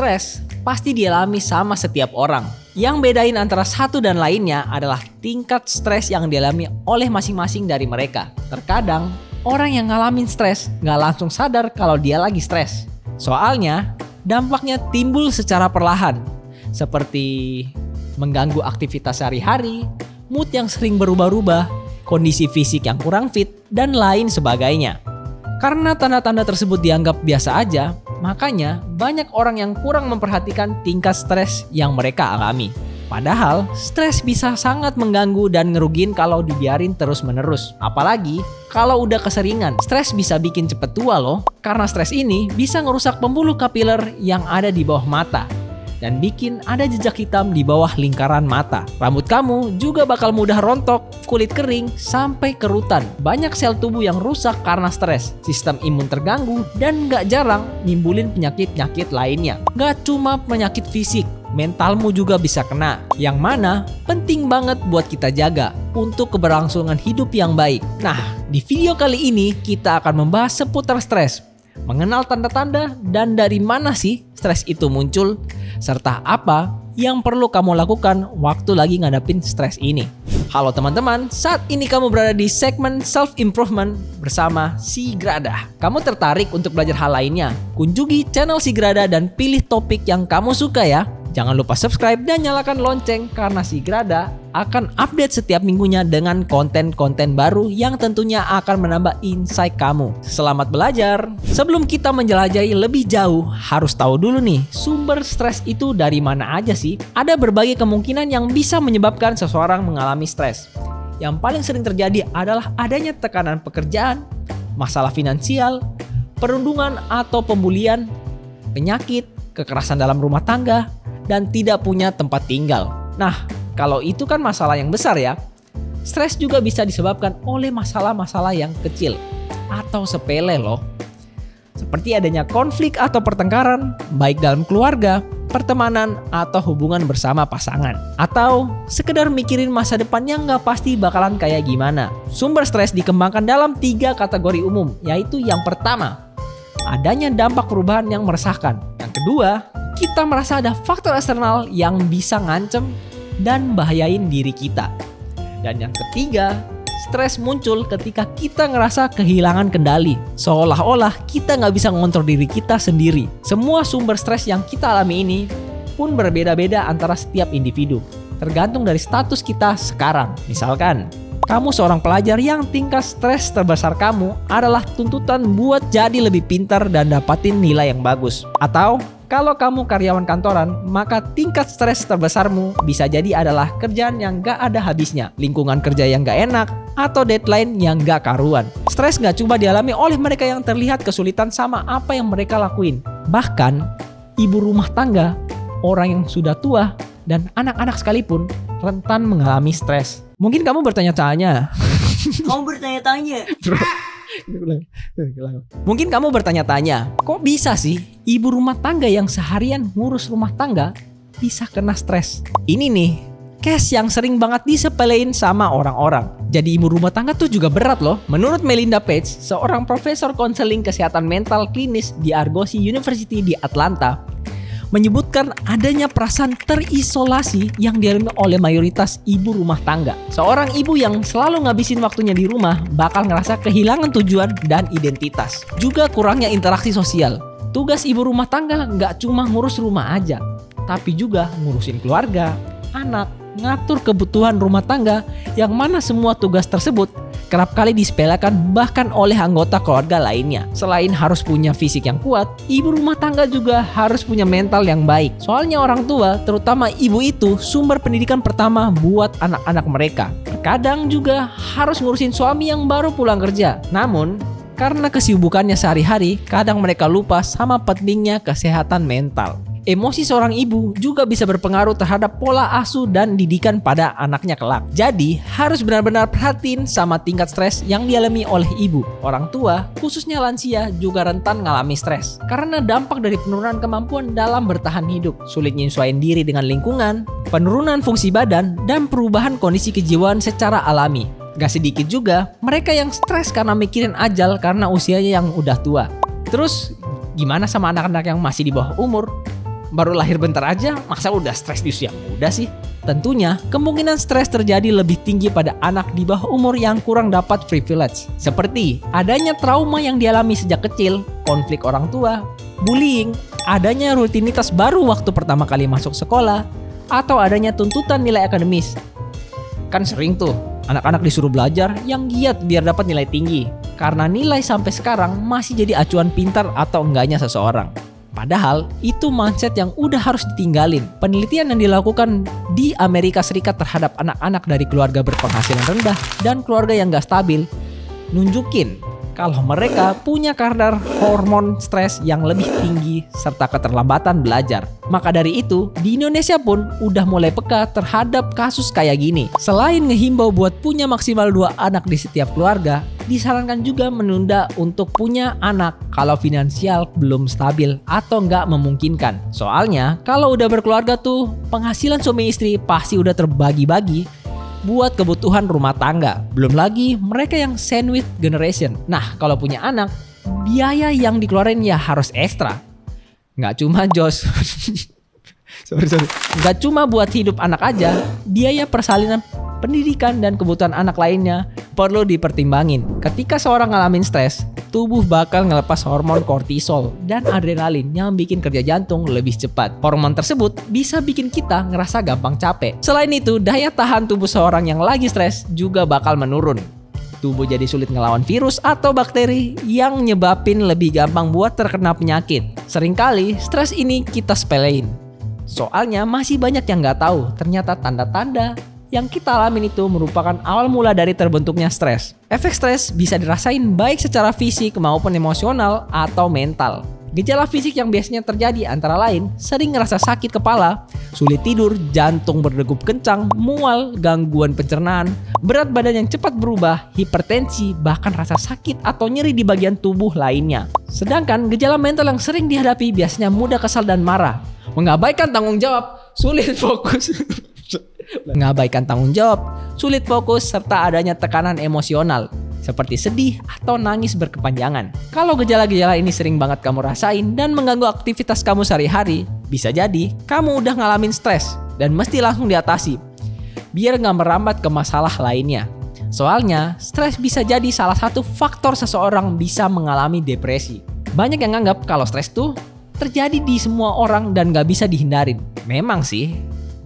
Stres pasti dialami sama setiap orang. Yang bedain antara satu dan lainnya adalah tingkat stres yang dialami oleh masing-masing dari mereka. Terkadang, orang yang ngalamin stres gak langsung sadar kalau dia lagi stres. Soalnya, dampaknya timbul secara perlahan. Seperti mengganggu aktivitas sehari-hari, mood yang sering berubah-ubah, kondisi fisik yang kurang fit, dan lain sebagainya. Karena tanda-tanda tersebut dianggap biasa aja, makanya banyak orang yang kurang memperhatikan tingkat stres yang mereka alami. Padahal, stres bisa sangat mengganggu dan ngerugiin kalau dibiarin terus-menerus. Apalagi, kalau udah keseringan, stres bisa bikin cepet tua loh. Karena stres ini bisa ngerusak pembuluh kapiler yang ada di bawah mata dan bikin ada jejak hitam di bawah lingkaran mata. Rambut kamu juga bakal mudah rontok, kulit kering, sampai kerutan. Banyak sel tubuh yang rusak karena stres, sistem imun terganggu, dan gak jarang nimbulin penyakit-penyakit lainnya. Gak cuma penyakit fisik, mentalmu juga bisa kena. Yang mana penting banget buat kita jaga untuk keberlangsungan hidup yang baik. Nah, di video kali ini kita akan membahas seputar stres. Mengenal tanda-tanda dan dari mana sih stres itu muncul, serta apa yang perlu kamu lakukan waktu lagi ngadapin stres ini. Halo teman-teman, saat ini kamu berada di segmen Self Improvement bersama Si Grada. Kamu tertarik untuk belajar hal lainnya? Kunjungi channel Si Grada dan pilih topik yang kamu suka ya. Jangan lupa subscribe dan nyalakan lonceng karena Si Grada akan update setiap minggunya dengan konten-konten baru yang tentunya akan menambah insight kamu. Selamat belajar! Sebelum kita menjelajahi lebih jauh, harus tahu dulu nih, sumber stres itu dari mana aja sih? Ada berbagai kemungkinan yang bisa menyebabkan seseorang mengalami stres. Yang paling sering terjadi adalah adanya tekanan pekerjaan, masalah finansial, perundungan atau pembulian, penyakit, kekerasan dalam rumah tangga, dan tidak punya tempat tinggal. Nah, kalau itu kan masalah yang besar ya. Stres juga bisa disebabkan oleh masalah-masalah yang kecil atau sepele loh. Seperti adanya konflik atau pertengkaran, baik dalam keluarga, pertemanan, atau hubungan bersama pasangan. Atau sekedar mikirin masa depan yang gak pasti bakalan kayak gimana. Sumber stres dikembangkan dalam 3 kategori umum, yaitu yang pertama, adanya dampak perubahan yang meresahkan. Yang kedua, kita merasa ada faktor eksternal yang bisa ngancem dan bahayain diri kita. Dan yang ketiga, stres muncul ketika kita ngerasa kehilangan kendali. Seolah-olah kita nggak bisa ngontrol diri kita sendiri. Semua sumber stres yang kita alami ini pun berbeda-beda antara setiap individu. Tergantung dari status kita sekarang. Misalkan, kamu seorang pelajar yang tingkat stres terbesar kamu adalah tuntutan buat jadi lebih pintar dan dapatin nilai yang bagus. Atau kalau kamu karyawan kantoran, maka tingkat stres terbesarmu bisa jadi adalah kerjaan yang gak ada habisnya, lingkungan kerja yang gak enak, atau deadline yang gak karuan. Stres gak cuma dialami oleh mereka yang terlihat kesulitan sama apa yang mereka lakuin. Bahkan, ibu rumah tangga, orang yang sudah tua, dan anak-anak sekalipun rentan mengalami stres. Mungkin kamu bertanya-tanya. Mungkin kamu bertanya-tanya, kok bisa sih ibu rumah tangga yang seharian ngurus rumah tangga bisa kena stres? Ini nih, case yang sering banget disepelein sama orang-orang. Jadi ibu rumah tangga tuh juga berat loh. Menurut Melinda Page, seorang profesor konseling kesehatan mental klinis di Argosy University di Atlanta, menyebutkan adanya perasaan terisolasi yang dialami oleh mayoritas ibu rumah tangga. Seorang ibu yang selalu ngabisin waktunya di rumah bakal ngerasa kehilangan tujuan dan identitas. Juga kurangnya interaksi sosial. Tugas ibu rumah tangga nggak cuma ngurus rumah aja, tapi juga ngurusin keluarga, anak, ngatur kebutuhan rumah tangga, yang mana semua tugas tersebut kerap kali disepelekan bahkan oleh anggota keluarga lainnya. Selain harus punya fisik yang kuat, ibu rumah tangga juga harus punya mental yang baik. Soalnya orang tua, terutama ibu itu, sumber pendidikan pertama buat anak-anak mereka. Terkadang juga harus ngurusin suami yang baru pulang kerja. Namun, karena kesibukannya sehari-hari, kadang mereka lupa sama pentingnya kesehatan mental. Emosi seorang ibu juga bisa berpengaruh terhadap pola asuh dan didikan pada anaknya kelak. Jadi, harus benar-benar perhatiin sama tingkat stres yang dialami oleh ibu. Orang tua, khususnya lansia, juga rentan ngalami stres karena dampak dari penurunan kemampuan dalam bertahan hidup, sulit nyesuaiin diri dengan lingkungan, penurunan fungsi badan, dan perubahan kondisi kejiwaan secara alami. Gak sedikit juga mereka yang stres karena mikirin ajal karena usianya yang udah tua. Terus, gimana sama anak-anak yang masih di bawah umur? baru lahir bentar aja, masa udah stres di usia muda sih? Tentunya, kemungkinan stres terjadi lebih tinggi pada anak di bawah umur yang kurang dapat privilege. Seperti adanya trauma yang dialami sejak kecil, konflik orang tua, bullying, adanya rutinitas baru waktu pertama kali masuk sekolah, atau adanya tuntutan nilai akademis. Kan sering tuh, anak-anak disuruh belajar yang giat biar dapat nilai tinggi. Karena nilai sampai sekarang masih jadi acuan pintar atau enggaknya seseorang. Padahal itu mindset yang udah harus ditinggalin. Penelitian yang dilakukan di Amerika Serikat terhadap anak-anak dari keluarga berpenghasilan rendah dan keluarga yang gak stabil nunjukin kalau mereka punya kadar hormon stres yang lebih tinggi serta keterlambatan belajar. Maka dari itu, di Indonesia pun udah mulai peka terhadap kasus kayak gini. Selain ngehimbau buat punya maksimal 2 anak di setiap keluarga, disarankan juga menunda untuk punya anak kalau finansial belum stabil atau nggak memungkinkan. Soalnya, kalau udah berkeluarga tuh, penghasilan suami istri pasti udah terbagi-bagi buat kebutuhan rumah tangga. Belum lagi mereka yang sandwich generation. Nah, kalau punya anak, biaya yang dikeluarin ya harus ekstra. Nggak cuma nggak cuma buat hidup anak aja, biaya persalinan, pendidikan, dan kebutuhan anak lainnya perlu dipertimbangin. Ketika seorang ngalamin stres, tubuh bakal ngelepas hormon kortisol dan adrenalin yang bikin kerja jantung lebih cepat. Hormon tersebut bisa bikin kita ngerasa gampang capek. Selain itu, daya tahan tubuh seorang yang lagi stres juga bakal menurun. Tubuh jadi sulit ngelawan virus atau bakteri yang nyebabin lebih gampang buat terkena penyakit. Seringkali stres ini kita sepelein. Soalnya masih banyak yang nggak tahu ternyata tanda-tanda yang kita alamin itu merupakan awal mula dari terbentuknya stres. Efek stres bisa dirasain baik secara fisik maupun emosional atau mental. Gejala fisik yang biasanya terjadi antara lain sering ngerasa sakit kepala, sulit tidur, jantung berdegup kencang, mual, gangguan pencernaan, berat badan yang cepat berubah, hipertensi, bahkan rasa sakit atau nyeri di bagian tubuh lainnya. Sedangkan gejala mental yang sering dihadapi biasanya mudah kesal dan marah, mengabaikan tanggung jawab, sulit fokus. Mengabaikan tanggung jawab, sulit fokus, serta adanya tekanan emosional seperti sedih atau nangis berkepanjangan. Kalau gejala-gejala ini sering banget kamu rasain dan mengganggu aktivitas kamu sehari-hari, bisa jadi kamu udah ngalamin stres dan mesti langsung diatasi biar nggak merambat ke masalah lainnya. Soalnya, stres bisa jadi salah satu faktor seseorang bisa mengalami depresi. Banyak yang nganggap kalau stres tuh terjadi di semua orang dan nggak bisa dihindarin. Memang sih,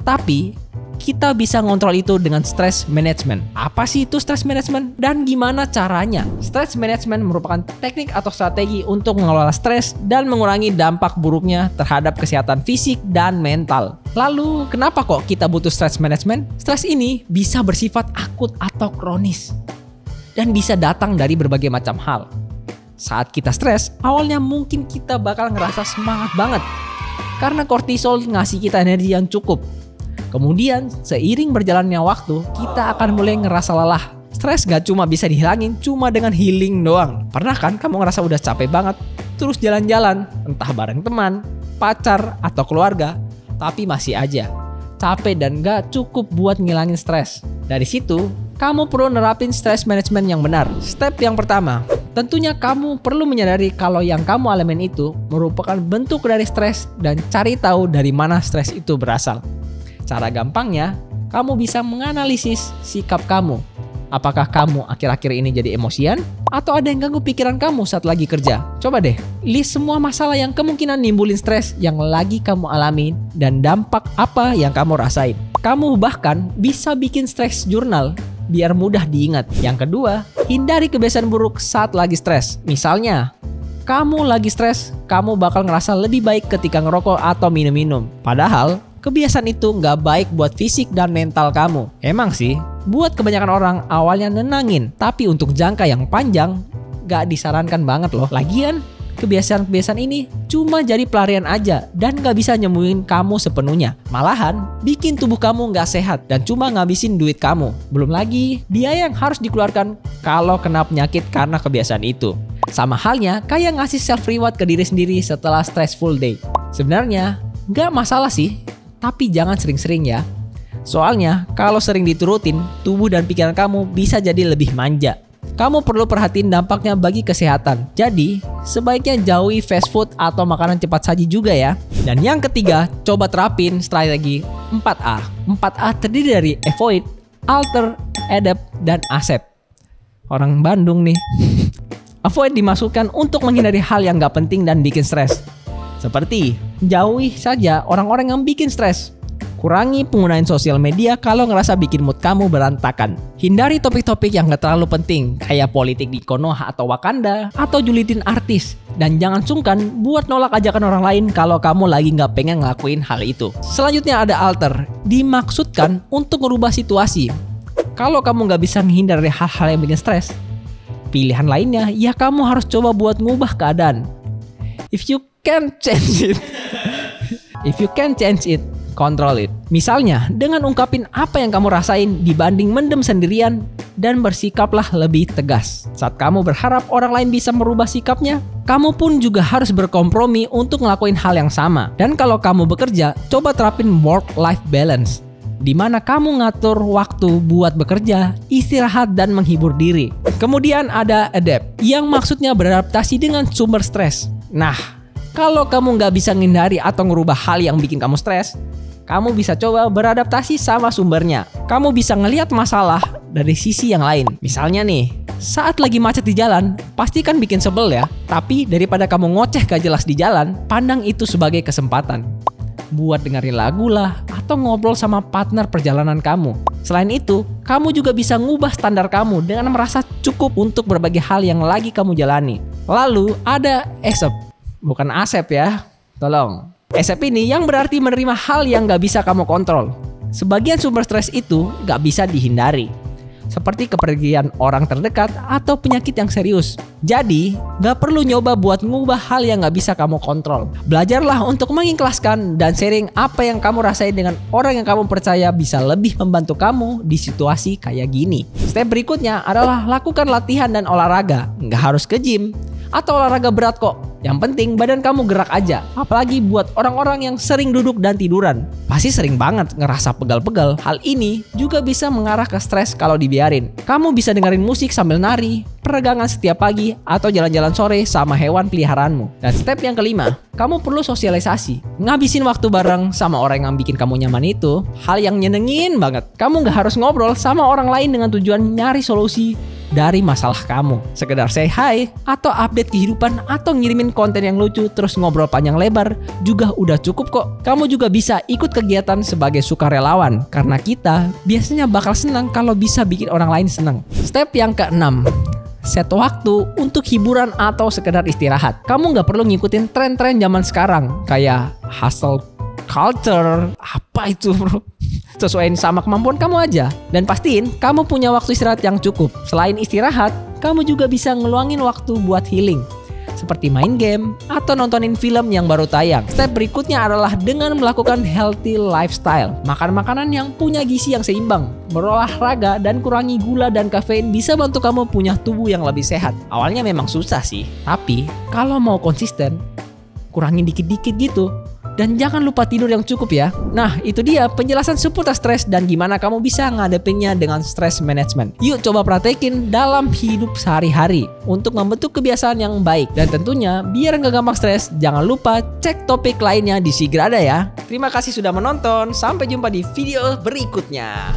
tapi kita bisa ngontrol itu dengan stress management. Apa sih itu stress management dan gimana caranya? Stress management merupakan teknik atau strategi untuk mengelola stres dan mengurangi dampak buruknya terhadap kesehatan fisik dan mental. Lalu, kenapa kok kita butuh stress management? Stres ini bisa bersifat akut atau kronis dan bisa datang dari berbagai macam hal. Saat kita stres, awalnya mungkin kita bakal ngerasa semangat banget karena kortisol ngasih kita energi yang cukup. Kemudian, seiring berjalannya waktu, kita akan mulai ngerasa lelah. Stres gak cuma bisa dihilangin cuma dengan healing doang. Pernah kan kamu ngerasa udah capek banget, terus jalan-jalan, entah bareng teman, pacar, atau keluarga, tapi masih aja capek dan gak cukup buat ngilangin stres. Dari situ, kamu perlu nerapin stress management yang benar. Step yang pertama, tentunya kamu perlu menyadari kalau yang kamu alamin itu merupakan bentuk dari stres dan cari tahu dari mana stres itu berasal. Cara gampangnya, kamu bisa menganalisis sikap kamu. Apakah kamu akhir-akhir ini jadi emosian? Atau ada yang ganggu pikiran kamu saat lagi kerja? Coba deh, list semua masalah yang kemungkinan nimbulin stres yang lagi kamu alami dan dampak apa yang kamu rasain. Kamu bahkan bisa bikin stress journal biar mudah diingat. Yang kedua, hindari kebiasaan buruk saat lagi stres. Misalnya, kamu lagi stres, kamu bakal ngerasa lebih baik ketika ngerokok atau minum-minum. Padahal, kebiasaan itu nggak baik buat fisik dan mental kamu. Emang sih, buat kebanyakan orang awalnya nenangin, tapi untuk jangka yang panjang nggak disarankan banget loh. Lagian, kebiasaan-kebiasaan ini cuma jadi pelarian aja dan nggak bisa nyembuhin kamu sepenuhnya. Malahan, bikin tubuh kamu nggak sehat dan cuma ngabisin duit kamu. Belum lagi, biaya yang harus dikeluarkan kalau kena penyakit karena kebiasaan itu. Sama halnya kayak ngasih self reward ke diri sendiri setelah stressful day. Sebenarnya, nggak masalah sih. Tapi jangan sering-sering ya. Soalnya kalau sering diturutin, tubuh dan pikiran kamu bisa jadi lebih manja. kamu perlu perhatiin dampaknya bagi kesehatan. Jadi, sebaiknya jauhi fast food atau makanan cepat saji juga ya. Dan yang ketiga, coba terapin strategi 4A. 4A terdiri dari avoid, alter, adapt, dan accept. Orang Bandung nih. Avoid dimaksudkan untuk menghindari hal yang gak penting dan bikin stres. Seperti, jauhi saja orang-orang yang bikin stres. Kurangi penggunaan sosial media kalau ngerasa bikin mood kamu berantakan. Hindari topik-topik yang gak terlalu penting, kayak politik di Konoha atau Wakanda, atau julitin artis. Dan jangan sungkan buat nolak ajakan orang lain kalau kamu lagi gak pengen ngelakuin hal itu. Selanjutnya ada alter, dimaksudkan untuk merubah situasi. Kalau kamu gak bisa menghindar dari hal-hal yang bikin stres, pilihan lainnya ya kamu harus coba buat ngubah keadaan. If you can change it, control it. Misalnya, dengan ungkapin apa yang kamu rasain dibanding mendem sendirian dan bersikaplah lebih tegas. Saat kamu berharap orang lain bisa merubah sikapnya, kamu pun juga harus berkompromi untuk ngelakuin hal yang sama. Dan kalau kamu bekerja, coba terapin work-life balance, di mana kamu ngatur waktu buat bekerja, istirahat, dan menghibur diri. Kemudian ada adapt, yang maksudnya beradaptasi dengan sumber stres. Nah, kalau kamu nggak bisa menghindari atau ngerubah hal yang bikin kamu stres, kamu bisa coba beradaptasi sama sumbernya. Kamu bisa ngelihat masalah dari sisi yang lain. Misalnya nih, saat lagi macet di jalan, pasti kan bikin sebel ya. Tapi daripada kamu ngoceh gak jelas di jalan, pandang itu sebagai kesempatan buat dengerin lagu lah, atau ngobrol sama partner perjalanan kamu. Selain itu, kamu juga bisa ngubah standar kamu dengan merasa cukup untuk berbagai hal yang lagi kamu jalani. Lalu ada accept, bukan accept ya, tolong. Accept ini yang berarti menerima hal yang gak bisa kamu kontrol. Sebagian sumber stres itu gak bisa dihindari, seperti kepergian orang terdekat atau penyakit yang serius. Jadi, gak perlu nyoba buat ngubah hal yang gak bisa kamu kontrol. Belajarlah untuk mengikhlaskan dan sharing apa yang kamu rasain dengan orang yang kamu percaya bisa lebih membantu kamu di situasi kayak gini. Step berikutnya adalah lakukan latihan dan olahraga. Gak harus ke gym atau olahraga berat kok. Yang penting badan kamu gerak aja. Apalagi buat orang-orang yang sering duduk dan tiduran, pasti sering banget ngerasa pegal-pegal. Hal ini juga bisa mengarah ke stres kalau dibiarin. Kamu bisa dengerin musik sambil nari, peregangan setiap pagi, atau jalan-jalan sore sama hewan peliharaanmu. Dan step yang kelima, kamu perlu sosialisasi. Ngabisin waktu bareng sama orang yang bikin kamu nyaman itu hal yang nyenengin banget. Kamu gak harus ngobrol sama orang lain dengan tujuan nyari solusi dari masalah kamu. Sekedar say hi, atau update kehidupan, atau ngirimin konten yang lucu terus ngobrol panjang lebar juga udah cukup kok. Kamu juga bisa ikut kegiatan sebagai sukarelawan, karena kita biasanya bakal senang kalau bisa bikin orang lain senang. Step yang keenam, set waktu untuk hiburan atau sekedar istirahat. Kamu gak perlu ngikutin tren-tren zaman sekarang kayak hustle culture, apa itu bro? Sesuaiin sama kemampuan kamu aja. Dan pastiin kamu punya waktu istirahat yang cukup. Selain istirahat, kamu juga bisa ngeluangin waktu buat healing, seperti main game atau nontonin film yang baru tayang. Step berikutnya adalah dengan melakukan healthy lifestyle. Makan makanan yang punya gizi yang seimbang, berolahraga, dan kurangi gula dan kafein bisa bantu kamu punya tubuh yang lebih sehat. Awalnya memang susah sih, tapi kalau mau konsisten, kurangin dikit-dikit gitu. Dan jangan lupa tidur yang cukup ya. Nah, itu dia penjelasan seputar stres dan gimana kamu bisa ngadepinnya dengan stress management. Yuk coba praktekin dalam hidup sehari-hari untuk membentuk kebiasaan yang baik. Dan tentunya biar nggak gampang stres, jangan lupa cek topik lainnya di Sigrada ya. Terima kasih sudah menonton. Sampai jumpa di video berikutnya.